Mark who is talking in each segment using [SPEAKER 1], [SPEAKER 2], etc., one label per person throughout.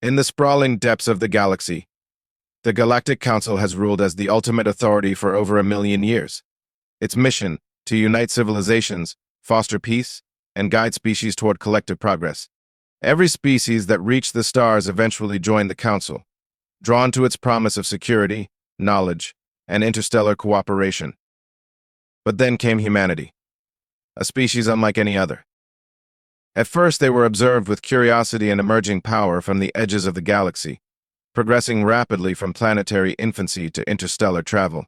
[SPEAKER 1] In the sprawling depths of the galaxy, the Galactic Council has ruled as the ultimate authority for over 1 million years. Its mission, to unite civilizations, foster peace, and guide species toward collective progress. Every species that reached the stars eventually joined the Council, drawn to its promise of security, knowledge, and interstellar cooperation. But then came humanity, a species unlike any other. At first, they were observed with curiosity and emerging power from the edges of the galaxy, progressing rapidly from planetary infancy to interstellar travel.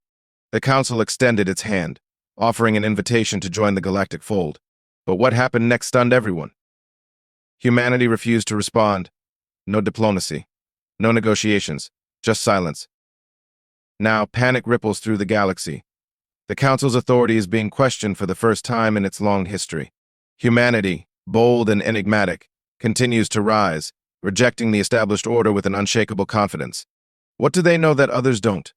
[SPEAKER 1] The Council extended its hand, offering an invitation to join the galactic fold. But what happened next stunned everyone. Humanity refused to respond. No diplomacy, no negotiations, just silence. Now, panic ripples through the galaxy. The Council's authority is being questioned for the first time in its long history. Humanity, bold and enigmatic, continues to rise, rejecting the established order with an unshakable confidence. What do they know that others don't?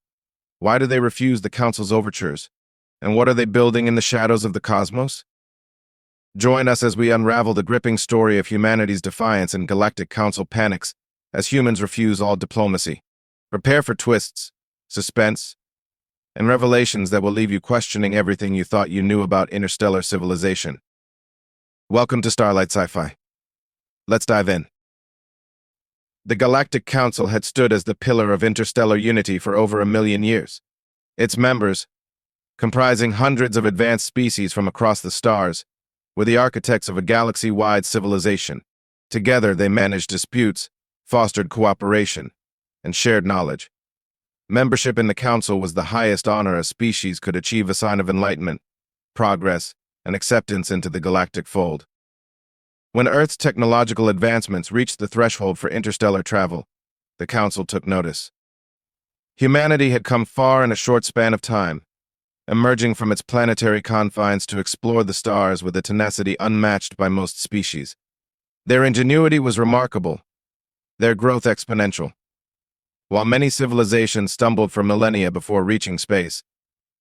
[SPEAKER 1] Why do they refuse the Council's overtures? And what are they building in the shadows of the cosmos? Join us as we unravel the gripping story of humanity's defiance and Galactic Council panics as humans refuse all diplomacy. Prepare for twists, suspense, and revelations that will leave you questioning everything you thought you knew about interstellar civilization. Welcome to Starlight Sci-Fi. Let's dive in. The Galactic Council had stood as the pillar of interstellar unity for over 1 million years. Its members, comprising hundreds of advanced species from across the stars, were the architects of a galaxy-wide civilization. Together, they managed disputes, fostered cooperation, and shared knowledge. Membership in the Council was the highest honor a species could achieve, a sign of enlightenment, progress, and acceptance into the galactic fold. When Earth's technological advancements reached the threshold for interstellar travel, the Council took notice. Humanity had come far in a short span of time, emerging from its planetary confines to explore the stars with a tenacity unmatched by most species. Their ingenuity was remarkable, their growth exponential. While many civilizations stumbled for millennia before reaching space,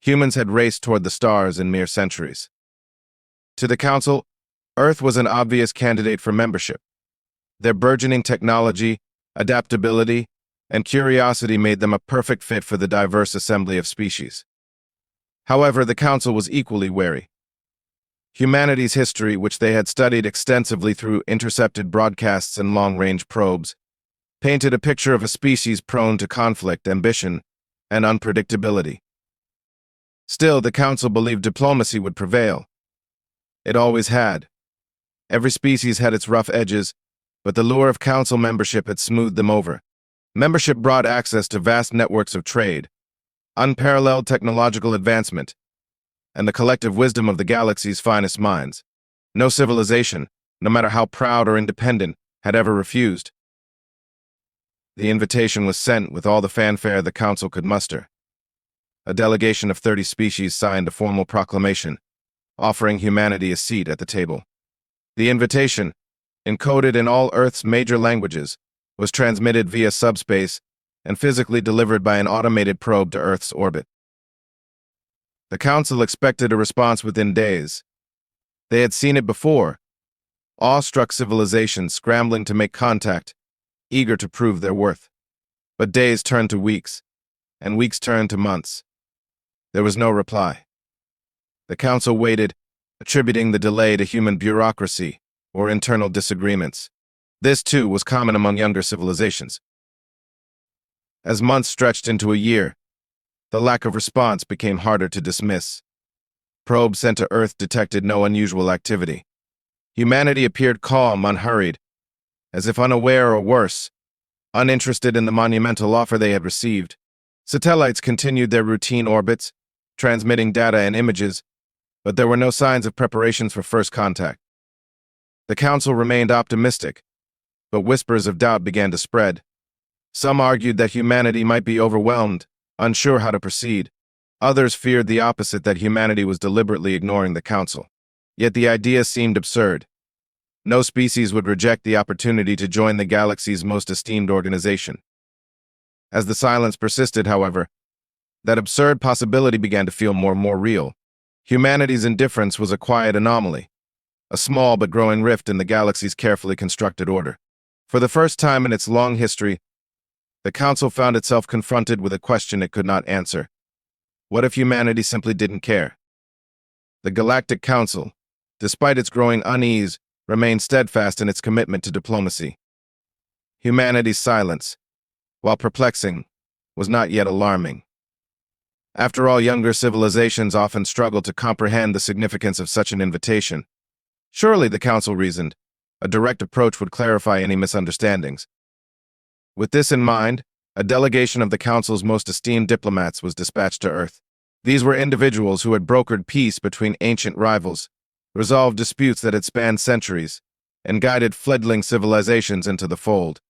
[SPEAKER 1] humans had raced toward the stars in mere centuries. To the Council, Earth was an obvious candidate for membership. Their burgeoning technology, adaptability, and curiosity made them a perfect fit for the diverse assembly of species. However, the Council was equally wary. Humanity's history, which they had studied extensively through intercepted broadcasts and long-range probes, painted a picture of a species prone to conflict, ambition, and unpredictability. Still, the Council believed diplomacy would prevail. It always had. Every species had its rough edges, but the lure of Council membership had smoothed them over. Membership brought access to vast networks of trade, unparalleled technological advancement, and the collective wisdom of the galaxy's finest minds. No civilization, no matter how proud or independent, had ever refused. The invitation was sent with all the fanfare the Council could muster. A delegation of 30 species signed a formal proclamation, offering humanity a seat at the table. The invitation, encoded in all Earth's major languages, was transmitted via subspace and physically delivered by an automated probe to Earth's orbit. The Council expected a response within days. They had seen it before, awestruck civilizations scrambling to make contact, eager to prove their worth. But days turned to weeks, and weeks turned to months. There was no reply. The Council waited, attributing the delay to human bureaucracy or internal disagreements. This, too, was common among younger civilizations. As months stretched into a year, the lack of response became harder to dismiss. Probes sent to Earth detected no unusual activity. Humanity appeared calm, unhurried, as if unaware or worse, uninterested in the monumental offer they had received. Satellites continued their routine orbits, transmitting data and images, but there were no signs of preparations for first contact. The Council remained optimistic, but whispers of doubt began to spread. Some argued that humanity might be overwhelmed, unsure how to proceed. Others feared the opposite, that humanity was deliberately ignoring the Council. Yet the idea seemed absurd. No species would reject the opportunity to join the galaxy's most esteemed organization. As the silence persisted, however, that absurd possibility began to feel more and more real. Humanity's indifference was a quiet anomaly, a small but growing rift in the galaxy's carefully constructed order. For the first time in its long history, the Council found itself confronted with a question it could not answer. What if humanity simply didn't care? The Galactic Council, despite its growing unease, remained steadfast in its commitment to diplomacy. Humanity's silence, while perplexing, was not yet alarming. After all, younger civilizations often struggle to comprehend the significance of such an invitation. Surely, the Council reasoned, a direct approach would clarify any misunderstandings. With this in mind, a delegation of the Council's most esteemed diplomats was dispatched to Earth. These were individuals who had brokered peace between ancient rivals, resolved disputes that had spanned centuries, and guided fledgling civilizations into the fold.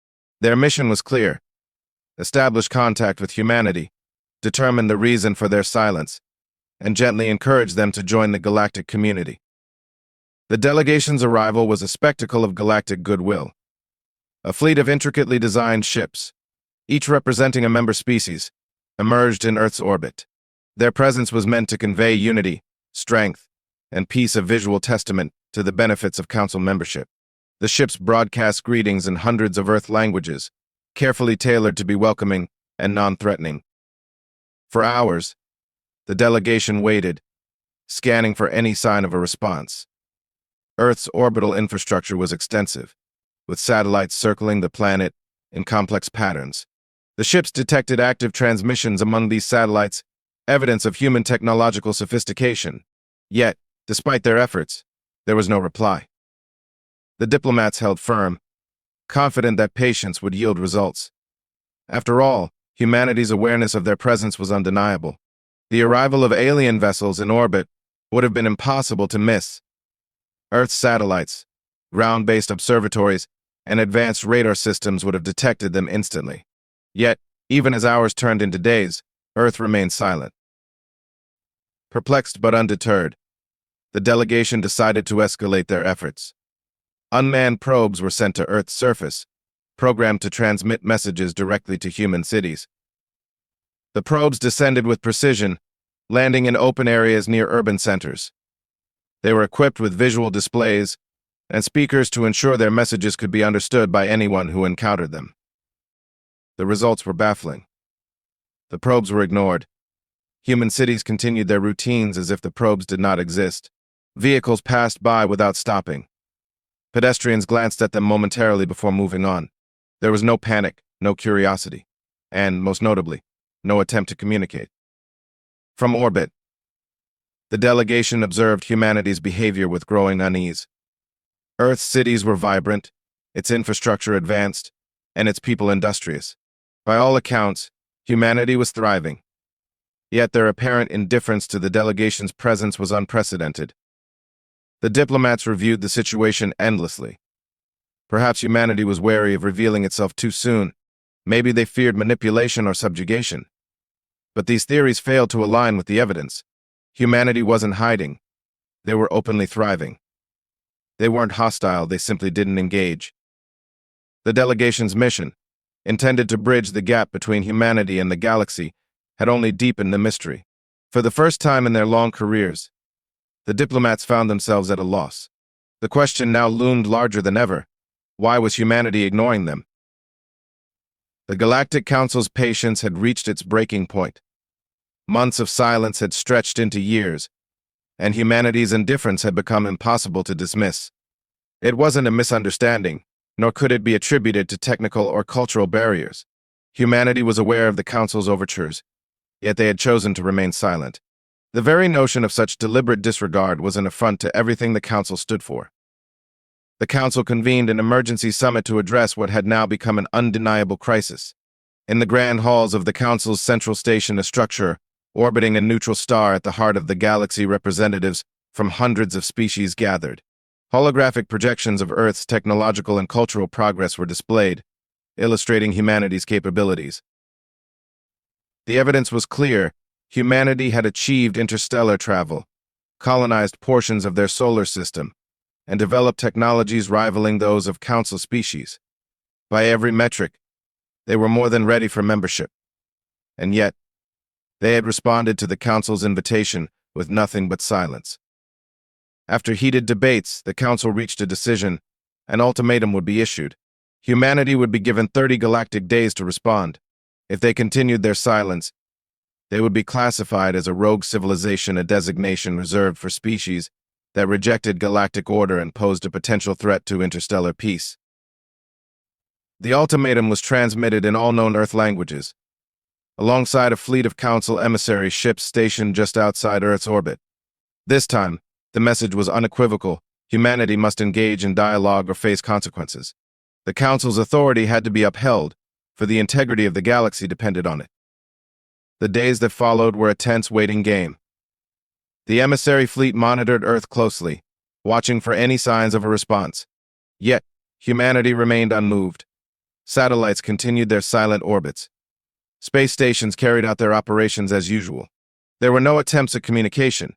[SPEAKER 1] Their mission was clear: establish contact with humanity, determine the reason for their silence, and gently encourage them to join the galactic community. The delegation's arrival was a spectacle of galactic goodwill. A fleet of intricately designed ships, each representing a member species, emerged in Earth's orbit. Their presence was meant to convey unity, strength, and peace, a visual testament to the benefits of Council membership. The ships broadcast greetings in hundreds of Earth languages, carefully tailored to be welcoming and non-threatening. For hours, the delegation waited, scanning for any sign of a response. Earth's orbital infrastructure was extensive, with satellites circling the planet in complex patterns. The ships detected active transmissions among these satellites, evidence of human technological sophistication. Yet, despite their efforts, there was no reply. The diplomats held firm, confident that patience would yield results. After all, humanity's awareness of their presence was undeniable. The arrival of alien vessels in orbit would have been impossible to miss. Earth's satellites, ground-based observatories, and advanced radar systems would have detected them instantly. Yet, even as hours turned into days, Earth remained silent. Perplexed but undeterred, the delegation decided to escalate their efforts. Unmanned probes were sent to Earth's surface, programmed to transmit messages directly to human cities. The probes descended with precision, landing in open areas near urban centers. They were equipped with visual displays and speakers to ensure their messages could be understood by anyone who encountered them. The results were baffling. The probes were ignored. Human cities continued their routines as if the probes did not exist. Vehicles passed by without stopping. Pedestrians glanced at them momentarily before moving on. There was no panic, no curiosity, and, most notably, no attempt to communicate. From orbit, the delegation observed humanity's behavior with growing unease. Earth's cities were vibrant, its infrastructure advanced, and its people industrious. By all accounts, humanity was thriving. Yet their apparent indifference to the delegation's presence was unprecedented. The diplomats reviewed the situation endlessly. Perhaps humanity was wary of revealing itself too soon. Maybe they feared manipulation or subjugation. But these theories failed to align with the evidence. Humanity wasn't hiding. They were openly thriving. They weren't hostile, they simply didn't engage. The delegation's mission, intended to bridge the gap between humanity and the galaxy, had only deepened the mystery. For the first time in their long careers, the diplomats found themselves at a loss. The question now loomed larger than ever: why was humanity ignoring them? The Galactic Council's patience had reached its breaking point. Months of silence had stretched into years, and humanity's indifference had become impossible to dismiss. It wasn't a misunderstanding, nor could it be attributed to technical or cultural barriers. Humanity was aware of the Council's overtures, yet they had chosen to remain silent. The very notion of such deliberate disregard was an affront to everything the Council stood for. The Council convened an emergency summit to address what had now become an undeniable crisis. In the grand halls of the Council's central station, a structure orbiting a neutral star at the heart of the galaxy, representatives from hundreds of species gathered. Holographic projections of Earth's technological and cultural progress were displayed, illustrating humanity's capabilities. The evidence was clear: humanity had achieved interstellar travel, colonized portions of their solar system, and developed technologies rivaling those of Council species. By every metric, they were more than ready for membership. And yet, they had responded to the Council's invitation with nothing but silence. After heated debates, the Council reached a decision. An ultimatum would be issued. Humanity would be given 30 galactic days to respond. If they continued their silence, they would be classified as a rogue civilization, a designation reserved for species that rejected galactic order and posed a potential threat to interstellar peace. The ultimatum was transmitted in all known Earth languages, alongside a fleet of Council emissary ships stationed just outside Earth's orbit. This time, the message was unequivocal: humanity must engage in dialogue or face consequences. The Council's authority had to be upheld, for the integrity of the galaxy depended on it. The days that followed were a tense waiting game. The emissary fleet monitored Earth closely, watching for any signs of a response. Yet, humanity remained unmoved. Satellites continued their silent orbits. Space stations carried out their operations as usual. There were no attempts at communication,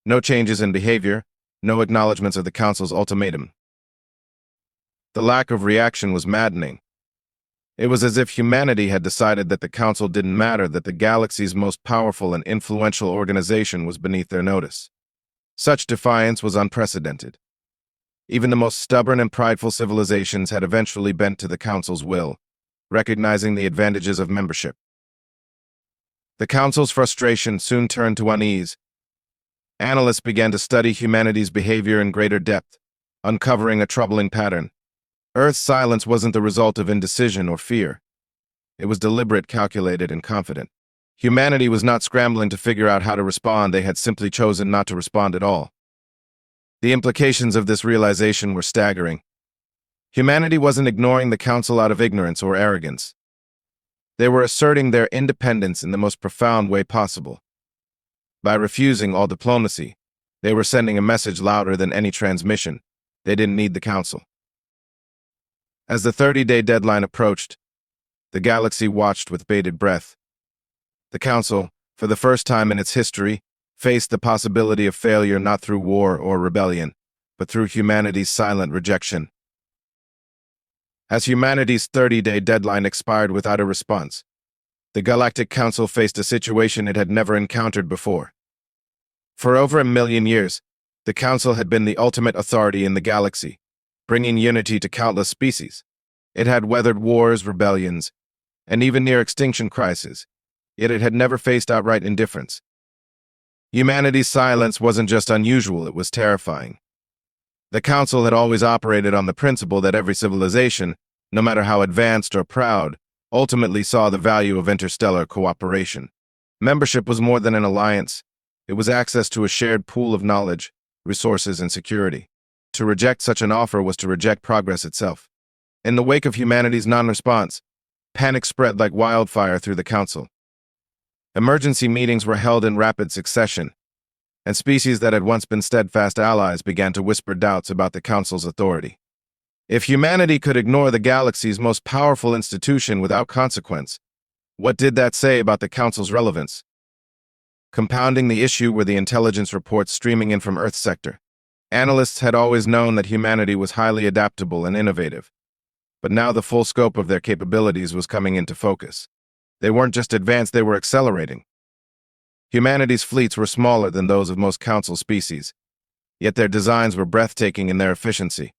[SPEAKER 1] no changes in behavior, no acknowledgments of the Council's ultimatum. The lack of reaction was maddening. It was as if humanity had decided that the Council didn't matter, that the galaxy's most powerful and influential organization was beneath their notice. Such defiance was unprecedented. Even the most stubborn and prideful civilizations had eventually bent to the Council's will, recognizing the advantages of membership. The Council's frustration soon turned to unease. Analysts began to study humanity's behavior in greater depth, uncovering a troubling pattern. Earth's silence wasn't the result of indecision or fear. It was deliberate, calculated, and confident. Humanity was not scrambling to figure out how to respond, they had simply chosen not to respond at all. The implications of this realization were staggering. Humanity wasn't ignoring the Council out of ignorance or arrogance. They were asserting their independence in the most profound way possible. By refusing all diplomacy, they were sending a message louder than any transmission: they didn't need the Council. As the 30-day deadline approached, the galaxy watched with bated breath. The Council, for the first time in its history, faced the possibility of failure not through war or rebellion, but through humanity's silent rejection. As humanity's 30-day deadline expired without a response, the Galactic Council faced a situation it had never encountered before. For over 1,000,000 years, the Council had been the ultimate authority in the galaxy, bringing unity to countless species. It had weathered wars, rebellions, and even near-extinction crises, yet it had never faced outright indifference. Humanity's silence wasn't just unusual, it was terrifying. The Council had always operated on the principle that every civilization, no matter how advanced or proud, ultimately saw the value of interstellar cooperation. Membership was more than an alliance. It was access to a shared pool of knowledge, resources, and security. To reject such an offer was to reject progress itself. In the wake of humanity's non-response, panic spread like wildfire through the Council. Emergency meetings were held in rapid succession, and species that had once been steadfast allies began to whisper doubts about the Council's authority. If humanity could ignore the galaxy's most powerful institution without consequence, what did that say about the Council's relevance? Compounding the issue were the intelligence reports streaming in from Earth's sector. Analysts had always known that humanity was highly adaptable and innovative, but now the full scope of their capabilities was coming into focus. They weren't just advanced, they were accelerating. Humanity's fleets were smaller than those of most Council species, yet their designs were breathtaking in their efficiency.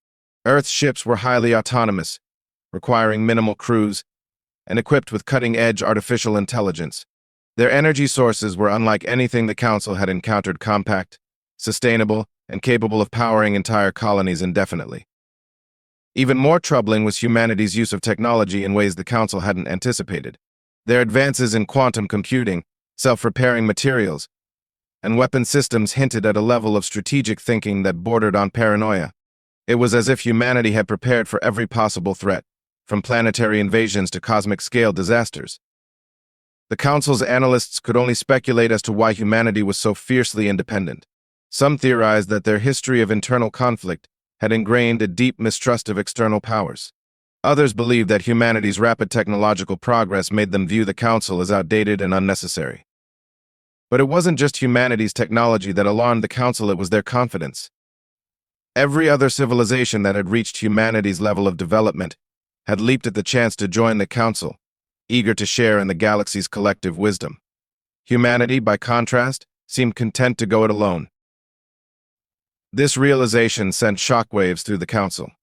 [SPEAKER 1] Earth's ships were highly autonomous, requiring minimal crews, and equipped with cutting-edge artificial intelligence. Their energy sources were unlike anything the Council had encountered: compact, sustainable, and capable of powering entire colonies indefinitely. Even more troubling was humanity's use of technology in ways the Council hadn't anticipated. Their advances in quantum computing, self-repairing materials, and weapon systems hinted at a level of strategic thinking that bordered on paranoia. It was as if humanity had prepared for every possible threat, from planetary invasions to cosmic-scale disasters. The Council's analysts could only speculate as to why humanity was so fiercely independent. Some theorized that their history of internal conflict had ingrained a deep mistrust of external powers. Others believed that humanity's rapid technological progress made them view the Council as outdated and unnecessary. But it wasn't just humanity's technology that alarmed the Council, it was their confidence. Every other civilization that had reached humanity's level of development had leaped at the chance to join the Council, eager to share in the galaxy's collective wisdom. Humanity, by contrast, seemed content to go it alone. This realization sent shockwaves through the Council.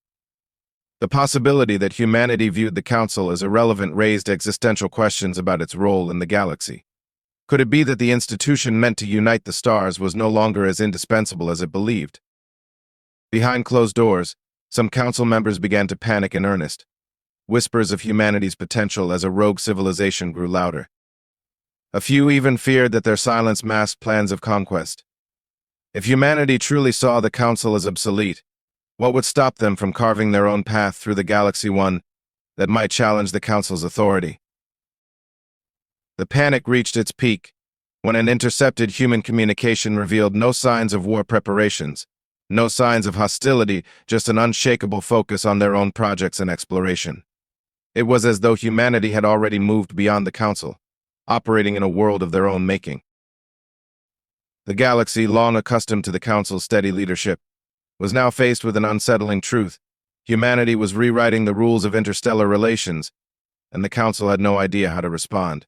[SPEAKER 1] The possibility that humanity viewed the Council as irrelevant raised existential questions about its role in the galaxy. Could it be that the institution meant to unite the stars was no longer as indispensable as it believed? Behind closed doors, some council members began to panic in earnest. Whispers of humanity's potential as a rogue civilization grew louder. A few even feared that their silence masked plans of conquest. If humanity truly saw the Council as obsolete, what would stop them from carving their own path through the galaxy, one that might challenge the Council's authority? The panic reached its peak when an intercepted human communication revealed no signs of war preparations, no signs of hostility, just an unshakable focus on their own projects and exploration. It was as though humanity had already moved beyond the Council, operating in a world of their own making. The galaxy, long accustomed to the Council's steady leadership, was now faced with an unsettling truth. Humanity was rewriting the rules of interstellar relations, and the Council had no idea how to respond.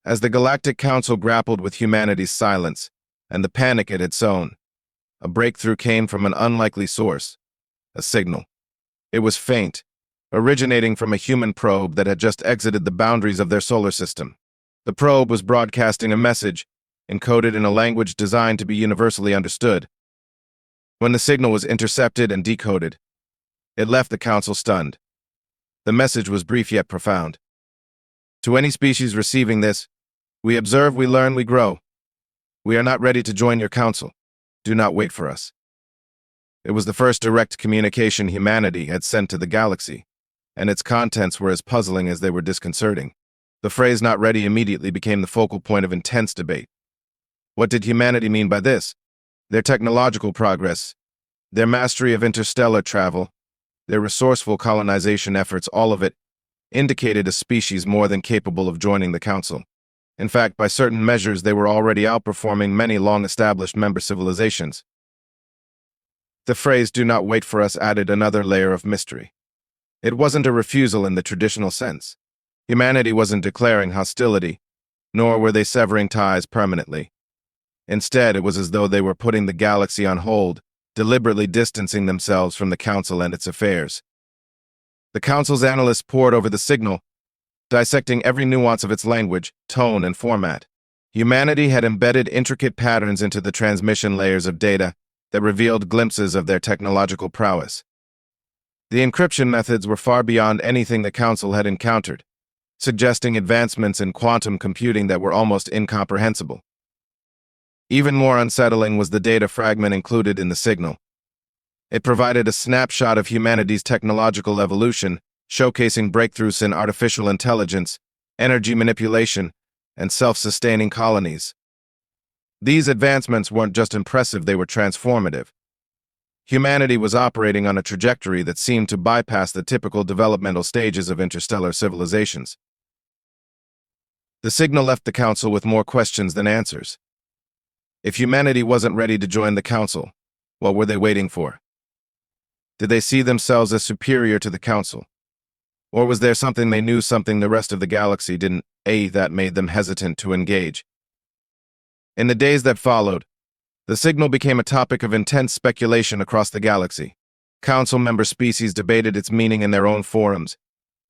[SPEAKER 1] As the Galactic Council grappled with humanity's silence and the panic it had sown, a breakthrough came from an unlikely source, a signal. It was faint, originating from a human probe that had just exited the boundaries of their solar system. The probe was broadcasting a message, encoded in a language designed to be universally understood. When the signal was intercepted and decoded, it left the Council stunned. The message was brief yet profound. To any species receiving this, we observe, we learn, we grow. We are not ready to join your Council. Do not wait for us. It was the first direct communication humanity had sent to the galaxy, and its contents were as puzzling as they were disconcerting. The phrase "not ready" immediately became the focal point of intense debate. What did humanity mean by this? Their technological progress, their mastery of interstellar travel, their resourceful colonization efforts, all of it indicated a species more than capable of joining the Council. In fact, by certain measures, they were already outperforming many long-established member civilizations. The phrase "do not wait for us" added another layer of mystery. It wasn't a refusal in the traditional sense. Humanity wasn't declaring hostility, nor were they severing ties permanently. Instead, it was as though they were putting the galaxy on hold, deliberately distancing themselves from the Council and its affairs. The Council's analysts pored over the signal, dissecting every nuance of its language, tone, and format. Humanity had embedded intricate patterns into the transmission layers of data that revealed glimpses of their technological prowess. The encryption methods were far beyond anything the Council had encountered, suggesting advancements in quantum computing that were almost incomprehensible. Even more unsettling was the data fragment included in the signal. It provided a snapshot of humanity's technological evolution, showcasing breakthroughs in artificial intelligence, energy manipulation, and self-sustaining colonies. These advancements weren't just impressive, they were transformative. Humanity was operating on a trajectory that seemed to bypass the typical developmental stages of interstellar civilizations. The signal left the Council with more questions than answers. If humanity wasn't ready to join the Council, what were they waiting for? Did they see themselves as superior to the Council? Or was there something they knew, something the rest of the galaxy didn't, that made them hesitant to engage? In the days that followed, the signal became a topic of intense speculation across the galaxy. Council member species debated its meaning in their own forums,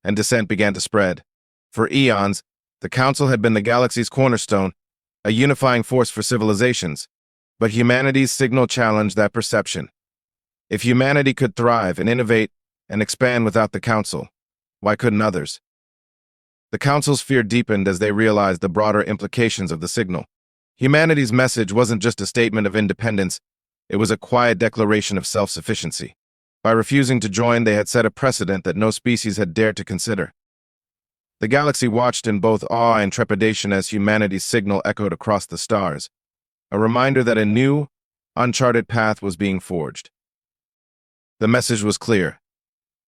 [SPEAKER 1] and dissent began to spread. For eons, the Council had been the galaxy's cornerstone, a unifying force for civilizations, but humanity's signal challenged that perception. If humanity could thrive and innovate and expand without the Council, why couldn't others? The Council's fear deepened as they realized the broader implications of the signal. Humanity's message wasn't just a statement of independence, it was a quiet declaration of self-sufficiency. By refusing to join, they had set a precedent that no species had dared to consider. The galaxy watched in both awe and trepidation as humanity's signal echoed across the stars, a reminder that a new, uncharted path was being forged. The message was clear.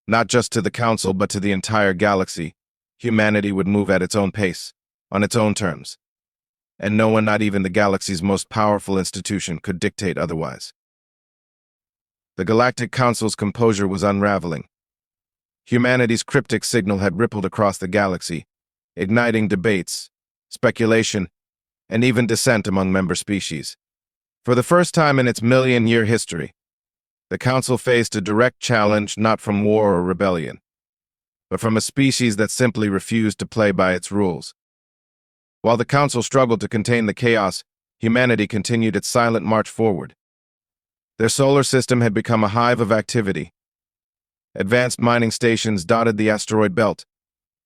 [SPEAKER 1] Not just to the Council, but to the entire galaxy, humanity would move at its own pace, on its own terms. And no one, not even the galaxy's most powerful institution, could dictate otherwise. The Galactic Council's composure was unraveling. Humanity's cryptic signal had rippled across the galaxy, igniting debates, speculation, and even dissent among member species. For the first time in its million-year history, The Council faced a direct challenge not from war or rebellion, but from a species that simply refused to play by its rules. While the Council struggled to contain the chaos, humanity continued its silent march forward. Their solar system had become a hive of activity. Advanced mining stations dotted the asteroid belt,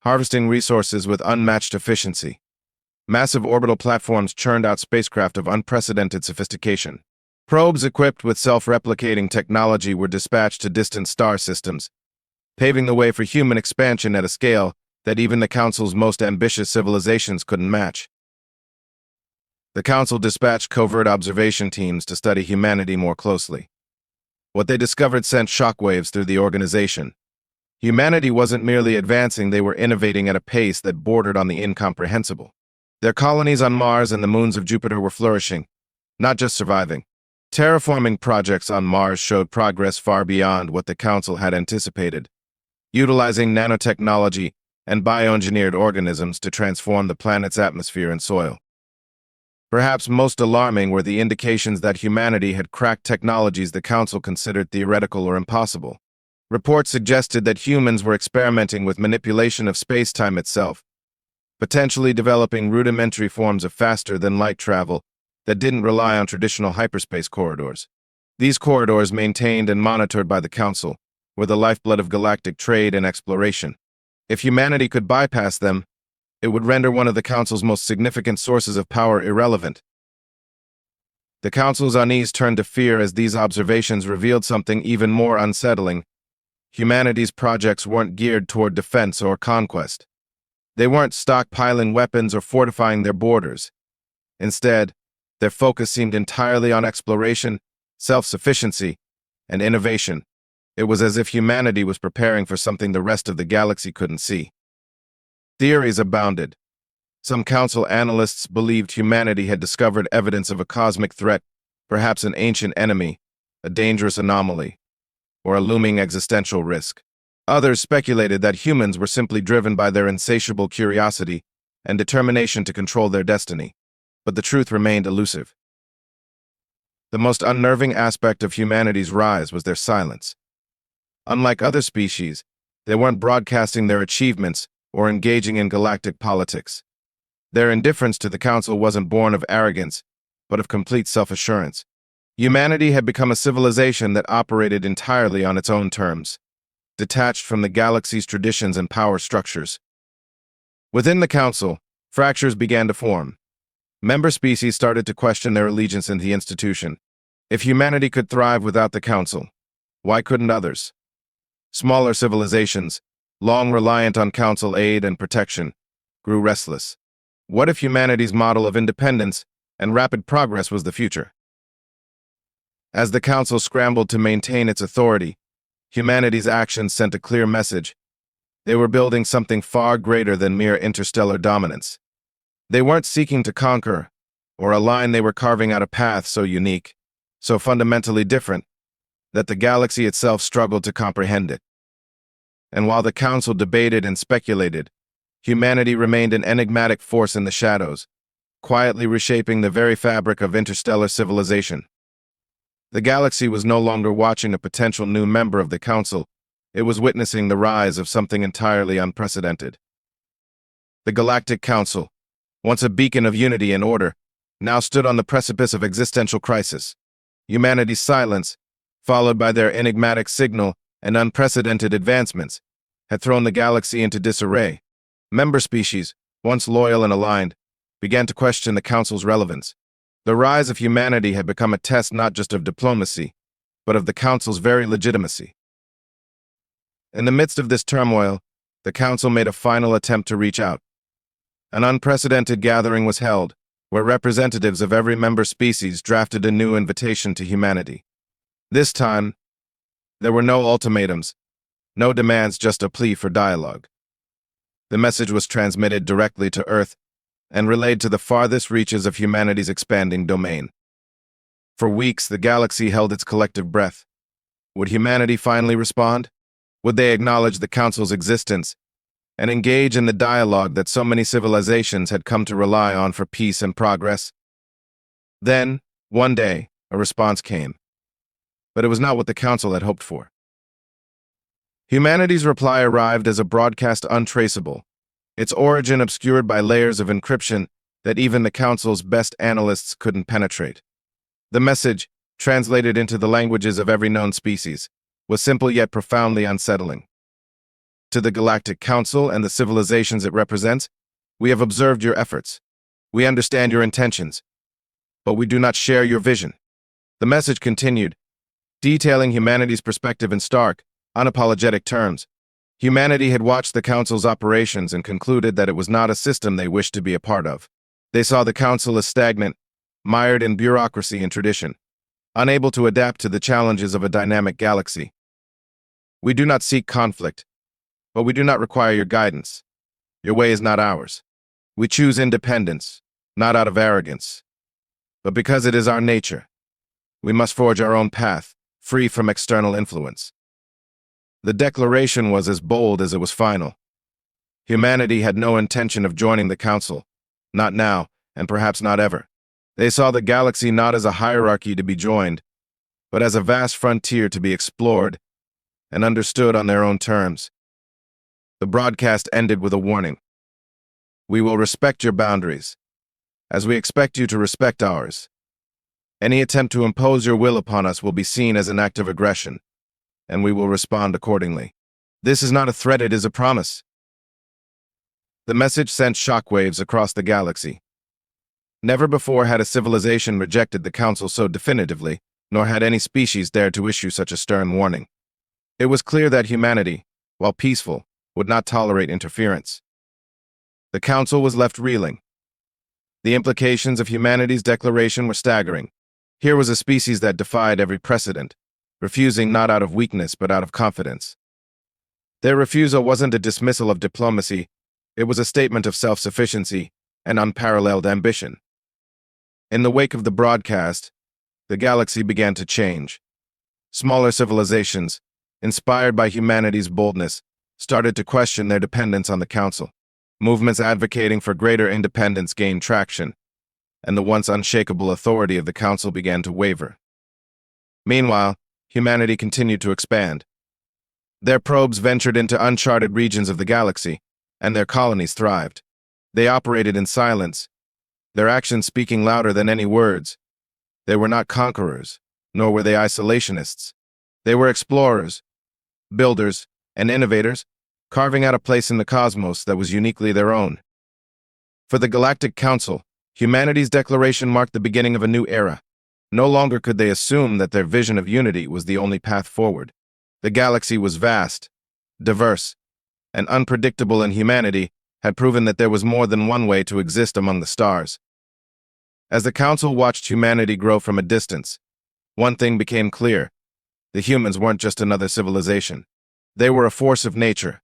[SPEAKER 1] harvesting resources with unmatched efficiency. Massive orbital platforms churned out spacecraft of unprecedented sophistication. Probes equipped with self-replicating technology were dispatched to distant star systems, paving the way for human expansion at a scale that even the Council's most ambitious civilizations couldn't match. The Council dispatched covert observation teams to study humanity more closely. What they discovered sent shockwaves through the organization. Humanity wasn't merely advancing, they were innovating at a pace that bordered on the incomprehensible. Their colonies on Mars and the moons of Jupiter were flourishing, not just surviving. Terraforming projects on Mars showed progress far beyond what the Council had anticipated, utilizing nanotechnology and bioengineered organisms to transform the planet's atmosphere and soil. Perhaps most alarming were the indications that humanity had cracked technologies the Council considered theoretical or impossible. Reports suggested that humans were experimenting with manipulation of space-time itself, potentially developing rudimentary forms of faster-than-light travel that didn't rely on traditional hyperspace corridors. These corridors, maintained and monitored by the Council, were the lifeblood of galactic trade and exploration. If humanity could bypass them, it would render one of the Council's most significant sources of power irrelevant. The Council's unease turned to fear as these observations revealed something even more unsettling. Humanity's projects weren't geared toward defense or conquest. They weren't stockpiling weapons or fortifying their borders. Instead, their focus seemed entirely on exploration, self-sufficiency, and innovation. It was as if humanity was preparing for something the rest of the galaxy couldn't see. Theories abounded. Some Council analysts believed humanity had discovered evidence of a cosmic threat, perhaps an ancient enemy, a dangerous anomaly, or a looming existential risk. Others speculated that humans were simply driven by their insatiable curiosity and determination to control their destiny. But the truth remained elusive. The most unnerving aspect of humanity's rise was their silence. Unlike other species, they weren't broadcasting their achievements or engaging in galactic politics. Their indifference to the Council wasn't born of arrogance, but of complete self-assurance. Humanity had become a civilization that operated entirely on its own terms, detached from the galaxy's traditions and power structures. Within the Council, fractures began to form. Member species started to question their allegiance in the institution. If humanity could thrive without the Council, why couldn't others? Smaller civilizations, long reliant on Council aid and protection, grew restless. What if humanity's model of independence and rapid progress was the future? As the Council scrambled to maintain its authority, humanity's actions sent a clear message. They were building something far greater than mere interstellar dominance. They weren't seeking to conquer or align, they were carving out a path so unique, so fundamentally different, that the galaxy itself struggled to comprehend it. And while the Council debated and speculated, humanity remained an enigmatic force in the shadows, quietly reshaping the very fabric of interstellar civilization. The galaxy was no longer watching a potential new member of the Council, it was witnessing the rise of something entirely unprecedented. The Galactic Council, once a beacon of unity and order, now stood on the precipice of existential crisis. Humanity's silence, followed by their enigmatic signal and unprecedented advancements, had thrown the galaxy into disarray. Member species, once loyal and aligned, began to question the Council's relevance. The rise of humanity had become a test not just of diplomacy, but of the Council's very legitimacy. In the midst of this turmoil, the Council made a final attempt to reach out. An unprecedented gathering was held, where representatives of every member species drafted a new invitation to humanity. This time, there were no ultimatums, no demands, just a plea for dialogue. The message was transmitted directly to Earth and relayed to the farthest reaches of humanity's expanding domain. For weeks, the galaxy held its collective breath. Would humanity finally respond? Would they acknowledge the Council's existence and engage in the dialogue that so many civilizations had come to rely on for peace and progress? Then, one day, a response came. but it was not what the Council had hoped for. Humanity's reply arrived as a broadcast untraceable, its origin obscured by layers of encryption that even the Council's best analysts couldn't penetrate. The message, translated into the languages of every known species, was simple yet profoundly unsettling. To the Galactic Council and the civilizations it represents, we have observed your efforts. We understand your intentions, but we do not share your vision. The message continued, detailing humanity's perspective in stark, unapologetic terms. Humanity had watched the Council's operations and concluded that it was not a system they wished to be a part of. They saw the Council as stagnant, mired in bureaucracy and tradition, unable to adapt to the challenges of a dynamic galaxy. We do not seek conflict, but we do not require your guidance. Your way is not ours. We choose independence, not out of arrogance, but because it is our nature. We must forge our own path, free from external influence. The declaration was as bold as it was final. Humanity had no intention of joining the Council, not now, and perhaps not ever. They saw the galaxy not as a hierarchy to be joined, but as a vast frontier to be explored and understood on their own terms. The broadcast ended with a warning. We will respect your boundaries, as we expect you to respect ours. Any attempt to impose your will upon us will be seen as an act of aggression, and we will respond accordingly. This is not a threat, it is a promise. The message sent shockwaves across the galaxy. Never before had a civilization rejected the Council so definitively, nor had any species dared to issue such a stern warning. It was clear that humanity, while peaceful, would not tolerate interference. The Council was left reeling. The implications of humanity's declaration were staggering. Here was a species that defied every precedent, refusing not out of weakness but out of confidence. Their refusal wasn't a dismissal of diplomacy, it was a statement of self-sufficiency and unparalleled ambition. In the wake of the broadcast, the galaxy began to change. Smaller civilizations, inspired by humanity's boldness, started to question their dependence on the Council. Movements advocating for greater independence gained traction, and the once unshakable authority of the Council began to waver. Meanwhile, humanity continued to expand. Their probes ventured into uncharted regions of the galaxy, and their colonies thrived. They operated in silence, their actions speaking louder than any words. They were not conquerors, nor were they isolationists. They were explorers, builders, and innovators, carving out a place in the cosmos that was uniquely their own. For the Galactic Council, humanity's declaration marked the beginning of a new era. No longer could they assume that their vision of unity was the only path forward. The galaxy was vast, diverse, and unpredictable, and humanity had proven that there was more than one way to exist among the stars. As the Council watched humanity grow from a distance, one thing became clear. The humans weren't just another civilization. They were a force of nature,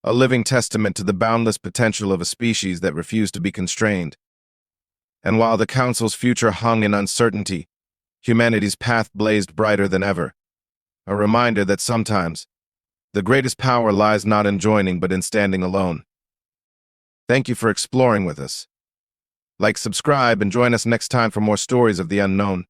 [SPEAKER 1] a living testament to the boundless potential of a species that refused to be constrained. And while the Council's future hung in uncertainty, humanity's path blazed brighter than ever, a reminder that sometimes the greatest power lies not in joining but in standing alone. Thank you for exploring with us. Like, subscribe, and join us next time for more stories of the unknown.